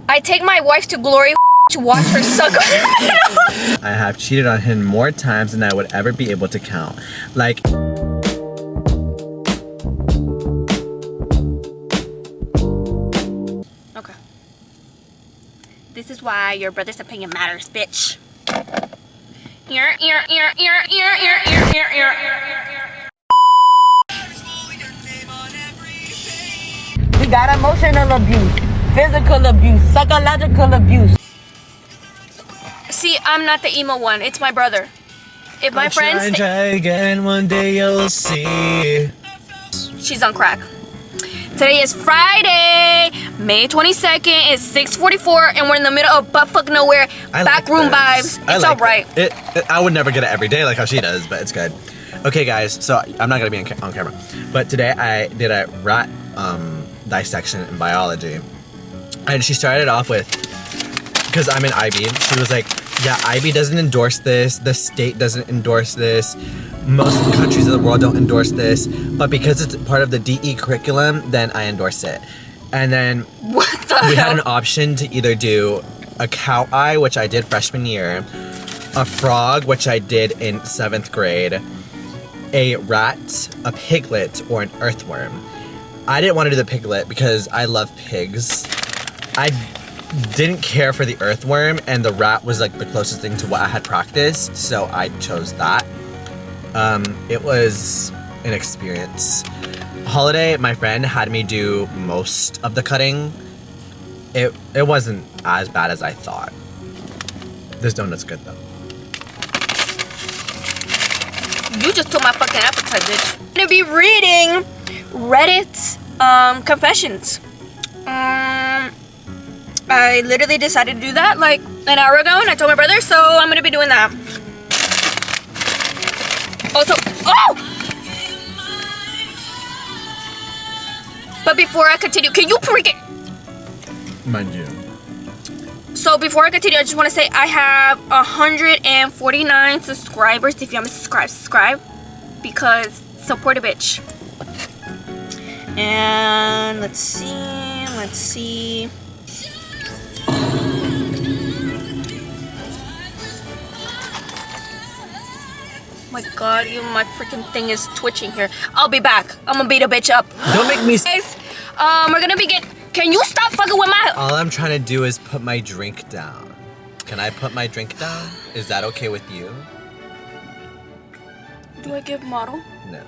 I take my wife to Glory to watch her suck. I have cheated on him more times than I would ever be able to count. Like, okay. This is why your brother's opinion matters, bitch. We got emotional abuse, physical abuse, psychological abuse. See, I'm not the emo one. It's my brother. If my friends... try again, one day you'll see. She's on crack. Today is Friday, May 22nd. It's 6:44, and we're in the middle of buttfuck nowhere. Backroom vibes. It's alright. I would never get it every day like how she does, but it's good. Okay, guys, so I'm not gonna be on camera, but today I did a rat dissection in biology, and she started off with, because I'm in IB, she was like, yeah, IB doesn't endorse this, the state doesn't endorse this, most countries of the world don't endorse this, but because it's part of the DE curriculum, then I endorse it. And then we had an option to either do a cow eye, which I did freshman year, a frog, which I did in 7th grade, a rat, a piglet, or an earthworm. I didn't want to do the piglet because I love pigs. I didn't care for the earthworm, and the rat was like the closest thing to what I had practiced, so I chose that. It was an experience. Holiday, my friend, had me do most of the cutting. It wasn't as bad as I thought. This donut's good though. You just took my fucking appetite, bitch. I'm gonna be reading Reddit confessions. I literally decided to do that like an hour ago, and I told my brother, so I'm gonna be doing that. Also, oh! But before I continue, can you freaking... Mind you. So before I continue, I just want to say I have 149 subscribers. If you haven't subscribed, subscribe. Because support a bitch. And let's see. My god, my freaking thing is twitching here. I'll be back. I'm gonna beat a bitch up. Don't make me... Guys, we're gonna begin. Can you stop fucking with my... All I'm trying to do is put my drink down. Can I put my drink down? Is that okay with you? Do I give model? No.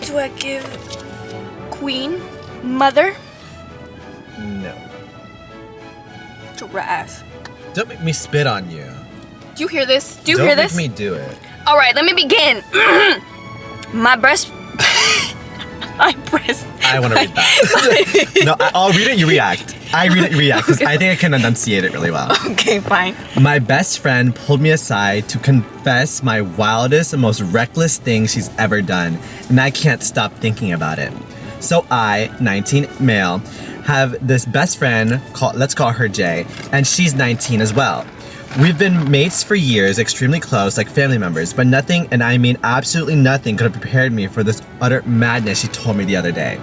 Do I give queen? Mother? No. Giraffe. Don't make me spit on you. Do you hear this? Do you hear this? Don't make me do it. Alright, let me begin. My breast... My breast... I want to read that. No, I'll read it, you react. I read it, you react, because I think I can enunciate it really well. Okay, fine. My best friend pulled me aside to confess my wildest and most reckless thing she's ever done, and I can't stop thinking about it. So I, 19 male, have this best friend, let's call her Jay, and she's 19 as well. We've been mates for years, extremely close, like family members, but nothing, and I mean absolutely nothing, could have prepared me for this utter madness she told me the other day.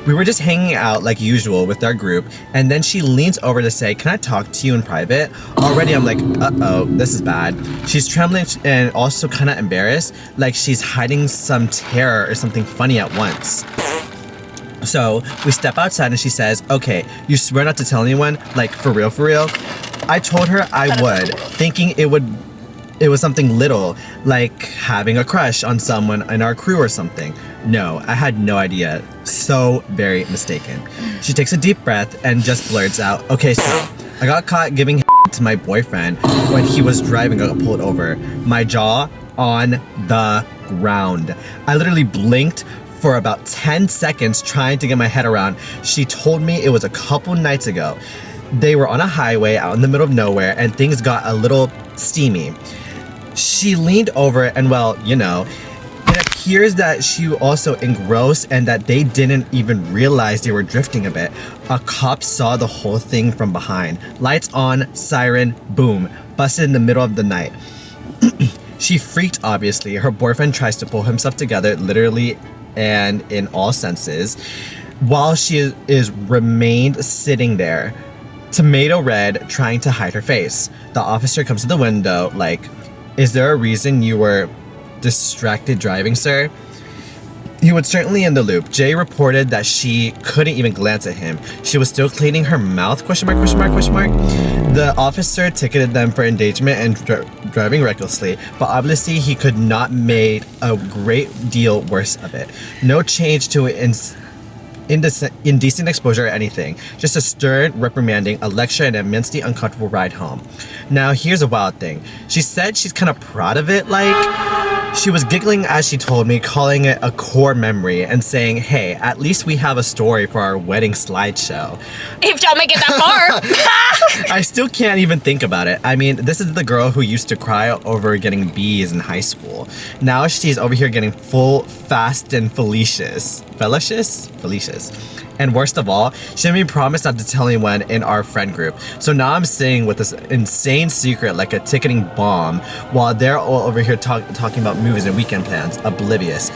We were just hanging out like usual with our group, and then she leans over to say, "Can I talk to you in private?" Already I'm like, uh-oh, this is bad. She's trembling and also kind of embarrassed, like she's hiding some terror or something funny at once. So we step outside and she says, "Okay, you swear not to tell anyone? Like, for real, for real?" I told her I would, thinking it was something little, like having a crush on someone in our crew or something. No, I had no idea. So very mistaken. She takes a deep breath and just blurts out, "Okay, so I got caught giving to my boyfriend when he was driving, got pulled over. My jaw on the ground. I literally blinked for about 10 seconds trying to get my head around. She told me it was a couple nights ago. They were on a highway out in the middle of nowhere and things got a little steamy. She leaned over and, well, you know, it appears that she also engrossed and that they didn't even realize they were drifting a bit. A cop saw the whole thing from behind. Lights on, siren, boom, busted in the middle of the night. She freaked, obviously. Her boyfriend tries to pull himself together, literally and in all senses, while she is remained sitting there, tomato red, trying to hide her face. The officer comes to the window, like, is there a reason you were distracted driving, sir? He was certainly in the loop. Jay reported that she couldn't even glance at him. She was still cleaning her mouth, question mark, question mark, question mark. The officer ticketed them for endangerment and driving recklessly, but obviously he could not make a great deal worse of it. No change to indecent exposure or anything. Just a stern reprimanding, a lecture, and an immensely uncomfortable ride home. Now, here's a wild thing. She said she's kind of proud of it, like... She was giggling as she told me, calling it a core memory and saying, hey, at least we have a story for our wedding slideshow. If y'all make it that far. I still can't even think about it. I mean, this is the girl who used to cry over getting B's in high school. Now she's over here getting full, fast, and Felicious. And worst of all, she made me promise not to tell anyone in our friend group. So now I'm sitting with this insane secret like a ticketing bomb while they're all over here talking about movies and weekend plans, oblivious.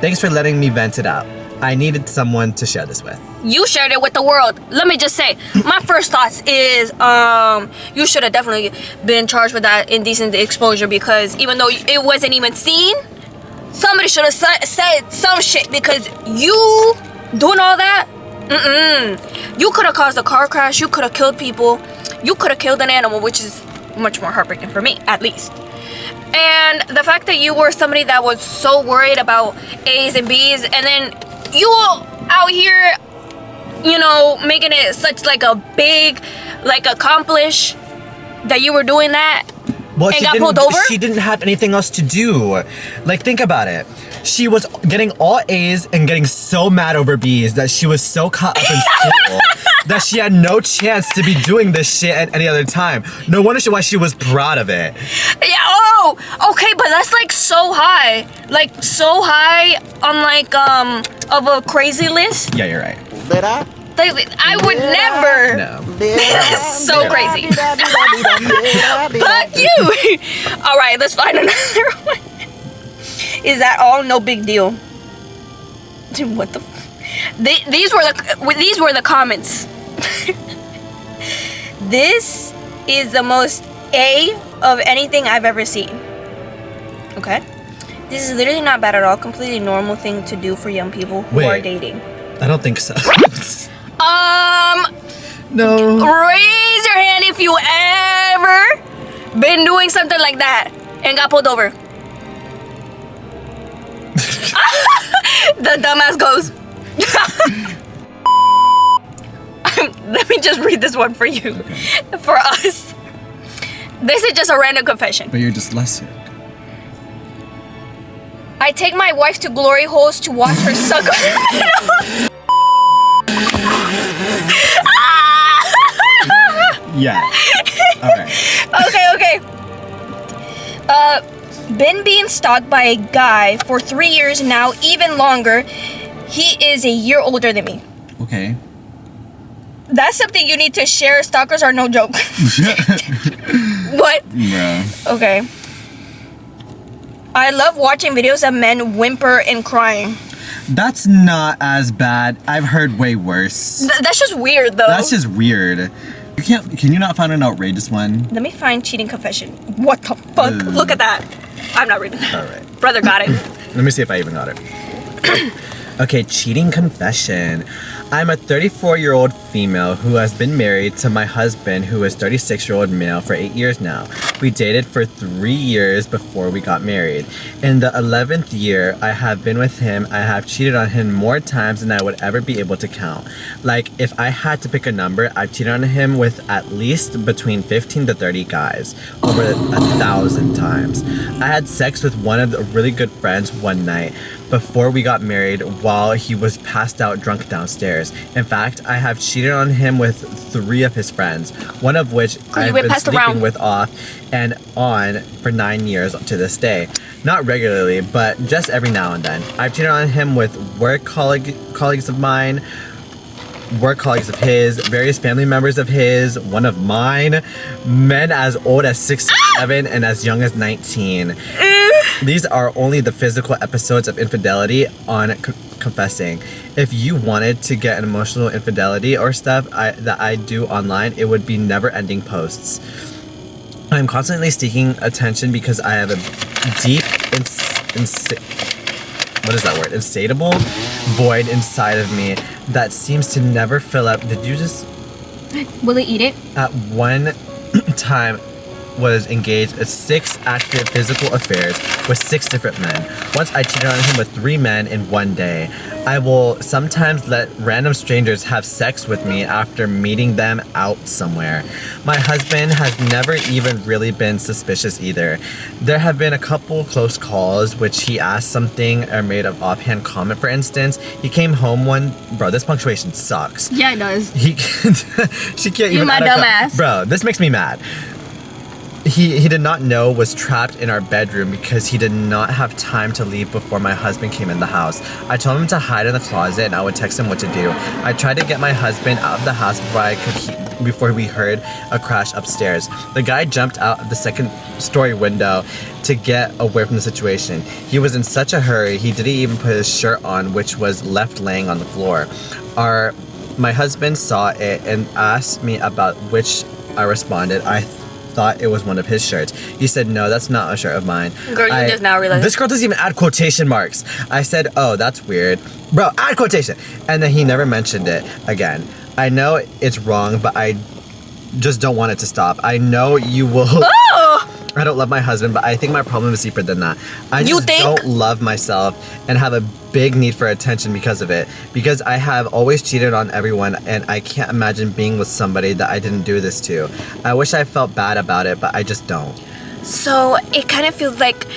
Thanks for letting me vent it out. I needed someone to share this with. You shared it with the world. Let me just say, my first thoughts is you should have definitely been charged with that indecent exposure, because even though it wasn't even seen, somebody should have said some shit, because you doing all that, you could have caused a car crash, you could have killed people, you could have killed an animal, which is much more heartbreaking for me, at least. And the fact that you were somebody that was so worried about A's and B's, and then you out here, you know, making it such like a big, like, accomplish that you were doing that, well, and got pulled over? She didn't have anything else to do. Like, think about it. She was getting all A's and getting so mad over B's that she was so caught up in school that she had no chance to be doing this shit at any other time. No wonder why she was proud of it. Yeah, oh, okay, but that's like so high. Like, so high on like, of a crazy list. Yeah, you're right. I would never. No. That's so crazy. Fuck you. All right, let's find another one. Is that all? No big deal. Dude, what the? These were the comments. This is the most A of anything I've ever seen. Okay, this is literally not bad at all. Completely normal thing to do for young people who are dating. I don't think so. No. Raise your hand if you ever been doing something like that and got pulled over. The dumbass goes. Let me just read this one for you. Okay. For us. This is just a random confession. But you're dyslexic. I take my wife to glory holes to watch her suck on. Yeah. Alright. Okay. Been being stalked by a guy for 3 years now, even longer. He is a year older than me. Okay. That's something you need to share. Stalkers are no joke. What? Bruh. Okay. I love watching videos of men whimper and crying. That's not as bad. I've heard way worse. That's just weird, though. That's just weird. Can you not find an outrageous one? Let me find cheating confession. What the fuck? Look at that. I'm not reading that. Alright. Brother got it. Let me see if I even got it. Okay, cheating confession. I'm a 34-year-old female who has been married to my husband, who is 36-year-old male, for 8 years now. We dated for 3 years before we got married. In the 11th year I have been with him, I have cheated on him more times than I would ever be able to count. Like, if I had to pick a number, I've cheated on him with at least between 15 to 30 guys, over 1,000 times. I had sex with one of the really good friends one night before we got married while he was passed out drunk downstairs. In fact, I have cheated on him with 3 of his friends, one of which I've been sleeping with off and on for 9 years to this day. Not regularly, but just every now and then. I've cheated on him with work colleagues of mine, work colleagues of his, various family members of his, one of mine, men as old as 6 7 and as young as 19. These are only the physical episodes of infidelity on confessing. If you wanted to get an emotional infidelity or stuff that I do online, it would be never-ending posts. I'm constantly seeking attention because I have a deep, insatiable void inside of me that seems to never fill up. Did you just... Will he eat it? At one time was engaged in 6 active physical affairs with 6 different men. Once I cheated on him with 3 men in one day. I will sometimes let random strangers have sex with me after meeting them out somewhere. My husband has never even really been suspicious either. There have been a couple close calls which he asked something or made an offhand comment. For instance, he came home bro, this punctuation sucks. Yeah, it does. She can't even. You my dumb ass. Bro, this makes me mad. He did not know was trapped in our bedroom because he did not have time to leave before my husband came in the house. I told him to hide in the closet and I would text him what to do. I tried to get my husband out of the house before we heard a crash upstairs. The guy jumped out of the 2nd story window to get away from the situation. He was in such a hurry, he didn't even put his shirt on, which was left laying on the floor. My husband saw it and asked me about which I responded. I thought it was one of his shirts. He said, no, that's not a shirt of mine. Girl, you just now realize. This girl doesn't even add quotation marks. I said, oh, that's weird. Bro, add quotation. And then he never mentioned it again. I know it's wrong, but I just don't want it to stop. I know you will. Oh! I don't love my husband, but I think my problem is deeper than that. I just don't love myself and have a big need for attention because of it. Because I have always cheated on everyone and I can't imagine being with somebody that I didn't do this to. I wish I felt bad about it, but I just don't. So it kind of feels like,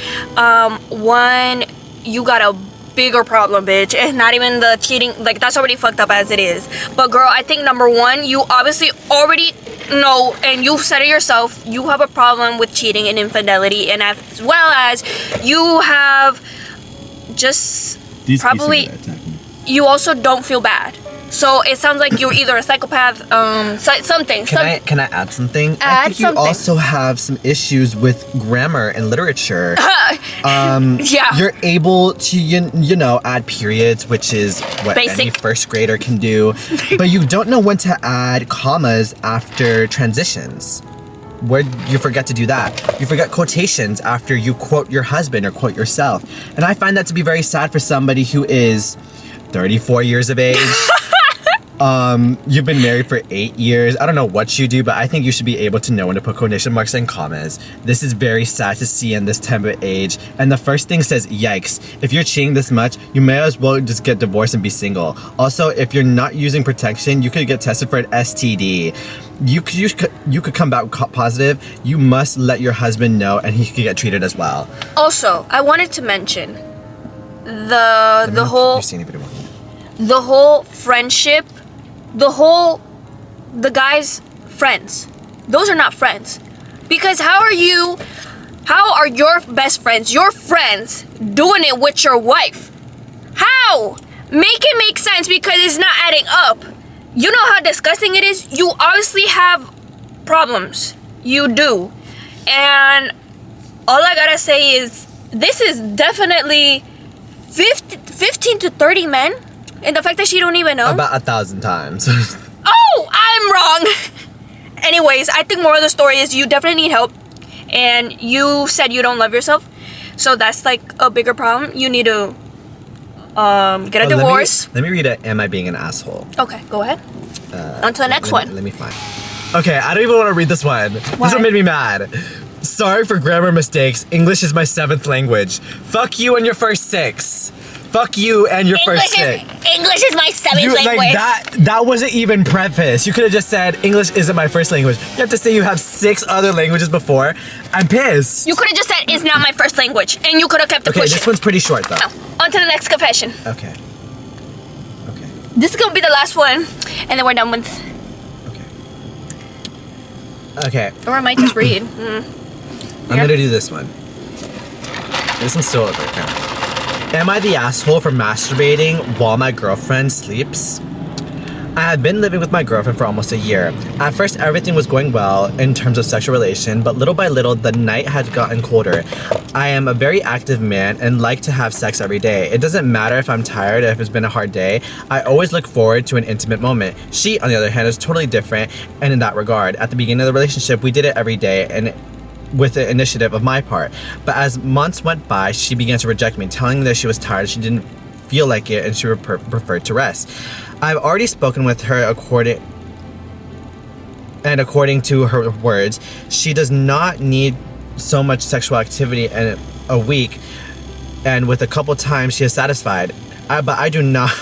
one, you got a bigger problem, bitch. It's not even the cheating, like that's already fucked up as it is. But girl, I think number 1, you obviously already know, and you've said it yourself, you have a problem with cheating and infidelity, and as well as you have just probably, you also don't feel bad. So it sounds like you're either a psychopath, something. Can I add something? I think you also have some issues with grammar and literature. Yeah. You're able to, you know, add periods, which is what any first grader can do. But you don't know when to add commas after transitions. Where you forget to do that. You forget quotations after you quote your husband or quote yourself. And I find that to be very sad for somebody who is 34 years of age. You've been married for 8 years. I don't know what you do, but I think you should be able to know when to put quotation marks and commas. This is very sad to see in this time of age. And the first thing says, yikes. If you're cheating this much, you may as well just get divorced and be single. Also, if you're not using protection, you could get tested for an STD. You could come back positive. You must let your husband know and he could get treated as well. Also, I wanted to mention the whole friendship, the guy's friends. Those are not friends. Because how are your best friends, your friends, doing it with your wife? How? Make it make sense because it's not adding up. You know how disgusting it is? You obviously have problems. You do. And all I gotta say is, this is definitely 15 to 30 men. And the fact that she don't even know. About 1,000 times. Oh, I'm wrong. Anyways, I think more of the story is you definitely need help. And you said you don't love yourself. So that's like a bigger problem. You need to get a divorce. Let me read it. Am I being an asshole? Okay, go ahead. On to the next one. Let me find. Okay, I don't even want to read this one. Why? This one made me mad. Sorry for grammar mistakes. English is my 7th language. Fuck you and your first 6. Fuck you and your first 6. English is my 7th language. Like that wasn't even preface. You could have just said English isn't my first language. You have to say you have 6 other languages before. I'm pissed. You could have just said it's not my first language, and you could have kept it pushing. Okay, this one's pretty short though. On to the next confession. Okay. This is gonna be the last one, and then we're done with. Okay. Or I might just read. I'm gonna do this one. This one's still over. Okay. Am I the asshole for masturbating while my girlfriend sleeps? I had been living with my girlfriend for almost a year. At first, everything was going well in terms of sexual relation, but little by little, the night had gotten colder. I am a very active man and like to have sex every day. It doesn't matter if I'm tired or if it's been a hard day. I always look forward to an intimate moment. She, on the other hand, is totally different, and in that regard, at the beginning of the relationship, we did it every day and with the initiative of my part. But as months went by, she began to reject me, telling me that she was tired, she didn't feel like it, and she preferred to rest. I've already spoken with her according to her words, she does not need so much sexual activity in a week, and with a couple times she is satisfied. But I do not,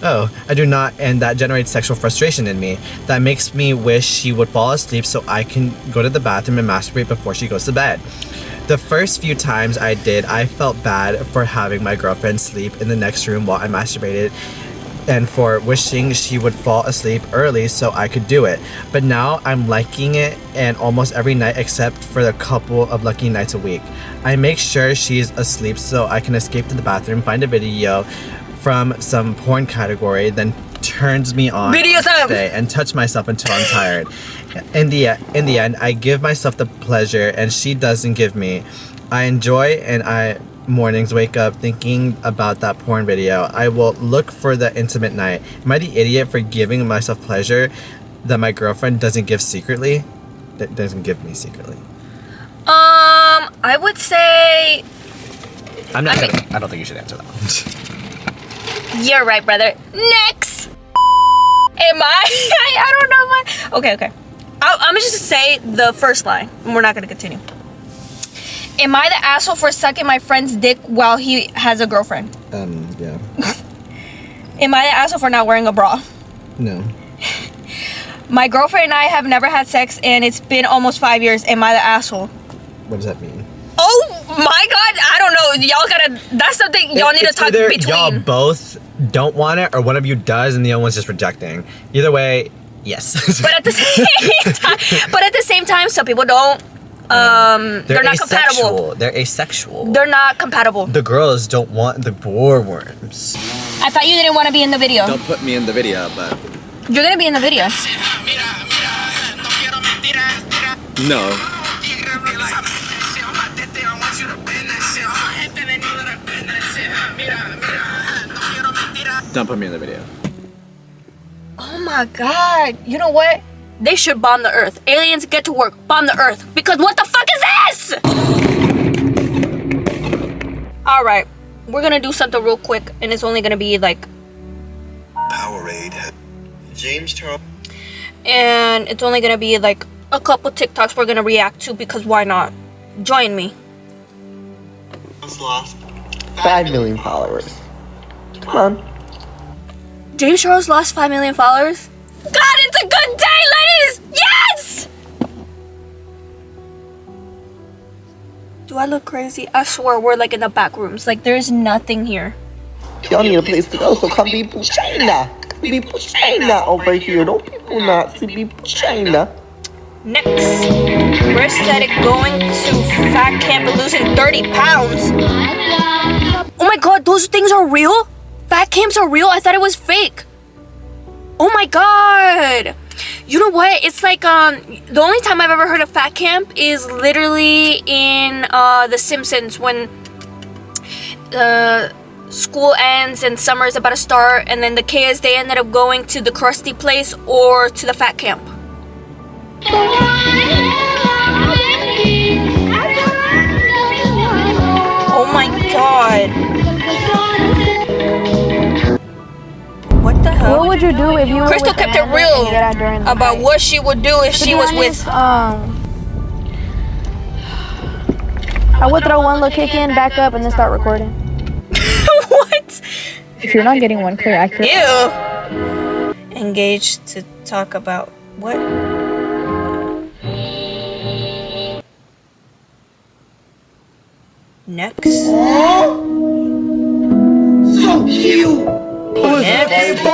and that generates sexual frustration in me. That makes me wish she would fall asleep so I can go to the bathroom and masturbate before she goes to bed. The first few times I did, I felt bad for having my girlfriend sleep in the next room while I masturbated, and for wishing she would fall asleep early so I could do it. But now I'm liking it, and almost every night except for the couple of lucky nights a week. I make sure she's asleep so I can escape to the bathroom, find a video from some porn category, then turns me on day and touch myself until I'm tired. In the end, I give myself the pleasure and she doesn't give me. I enjoy, and I mornings wake up thinking about that porn video. I will look for the intimate night. Am I the idiot for giving myself pleasure that my girlfriend doesn't give secretly? That doesn't give me secretly. I would say I don't think you should answer that one. you're right, brother. Next. Am I don't know why. Okay. I'm gonna just say the first line. We're not gonna continue. Am I the asshole for sucking my friend's dick while he has a girlfriend? Yeah. Am I the asshole for not wearing a bra? No. My girlfriend and I have never had sex and it's been almost 5 years. Am I the asshole? What does that mean? Oh my god, I don't know. Y'all gotta, that's something y'all need to talk either between. Y'all both don't want it or one of you does and the other one's just rejecting. Either way, yes. But at the same time, some people don't. They're not compatible. They're asexual. They're not compatible. The girls don't want the boar worms. I thought you didn't want to be in the video. Don't put me in the video, but... You're gonna be in the video. No. Don't put me in the video. Oh my god. You know what? They should bomb the earth. Aliens, get to work. Bomb the earth. Because what the fuck is this? Alright. We're gonna do something real quick. And it's only gonna be like... Powerade. James Charles. And it's only gonna be like a couple TikToks we're gonna react to. Because why not? Join me. Lost 5 million followers. Come on. James Charles lost 5 million followers? God, it's a good day, ladies! Yes! Do I look crazy? I swear we're like in the back rooms. Like there's nothing here. Y'all need a place to go, so come be China. Be China over here. Don't people not to be China. Next, we're aesthetic going to fat camp and losing 30 pounds. Oh my god, those things are real? Fat camps are real? I thought it was fake. Oh my god. You know what? It's like the only time I've ever heard of fat camp is literally in The Simpsons when school ends and summer is about to start, and then the kids, they ended up going to the Krusty place or to the fat camp. Oh my god. What the hell? What would you do if you were Crystal with kept it Amanda real and you got out during the about night? what she would do if To she be was honest, with... I would throw one little kick in, back up, and then start recording. What? If you're not getting one clear, accurate. Ew. Engaged to talk about what? Next. So cute. Next.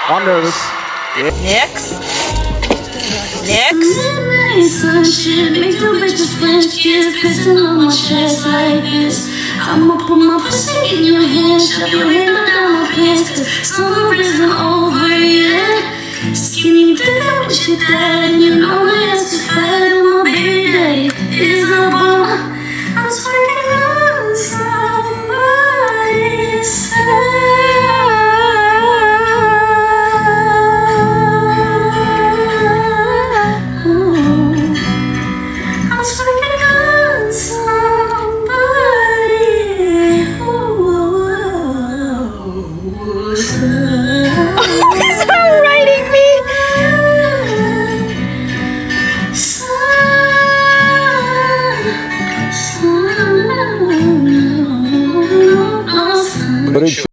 I'm nervous. Next. Next. Sunshine, make the bitches French kiss, pissing on my chest like this. I'ma put my pussy in your hand, shove your hand down my pants, 'cause summer isn't over yet. Skinny dinner with your dad, and you know my ass is fat, and my baby daddy is a bum. I'm twerking on somebody's I'm twerking on somebody He's not writing me. До речі,